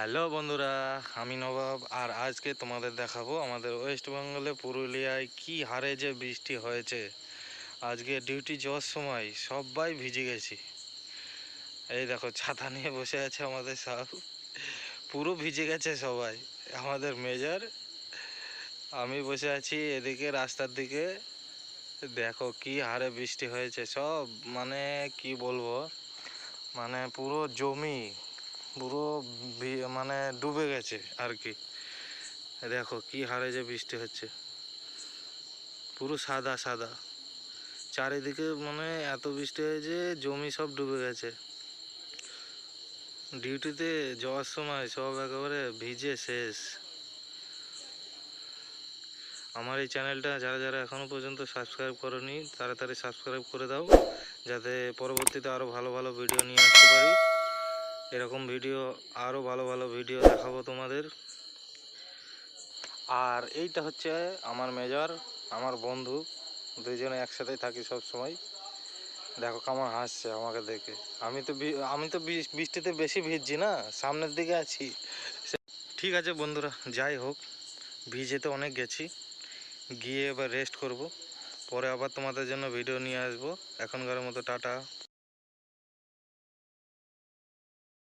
Hello বন্ধুরা, আমি নবাব। আর আজকে তোমাদের দেখাবো আমাদের ওয়েস্ট বেঙ্গলে পুরুলিয়ায় কি হারে যে বৃষ্টি হয়েছে। আজকে ডিউটি যাওয়ার সময় সবাই ভিজে গেছি। এই দেখো ছাতা নিয়ে বসে আছে আমাদের সব, পুরো ভিজে গেছে সবাই। আমাদের মেজর, আমি বসে আছি এদিকে রাস্তার দিকে। দেখো কি হারে বৃষ্টি হয়েছে সব, মানে কি বলবো, মানে পুরো জমি পুরো মানে ডুবে গেছে আর কি। দেখো কি হারে যে বৃষ্টি হচ্ছে, পুরো সাদা সাদা চারিদিকে, মানে এত বৃষ্টি হয়েছে জমি সব ডুবে গেছে। ডিউটিতে যাওয়ার সময় সব একেবারে ভিজে শেষ। আমার এই চ্যানেলটা যারা যারা এখনো পর্যন্ত সাবস্ক্রাইব করোনি তাড়াতাড়ি সাবস্ক্রাইব করে দাও, যাতে পরবর্তীতে আরও ভালো ভালো ভিডিও নিয়ে আসতে পারি। এরকম ভিডিও, আরও ভালো ভালো ভিডিও দেখাবো তোমাদের। আর এইটা হচ্ছে আমার মেজর, আমার বন্ধু, দুইজনে একসাথে থাকি সব সময়। দেখো কেমন হাসছে আমাকে দেখে। আমি তো বৃষ্টিতে বেশি ভিজছি না, সামনের দিকে আছি। ঠিক আছে বন্ধুরা, যাই হোক, ভিজে তো অনেক গেছি, গিয়ে এবার রেস্ট করব, পরে আবার তোমাদের জন্য ভিডিও নিয়ে আসবো। এখনকার মতো টাটা।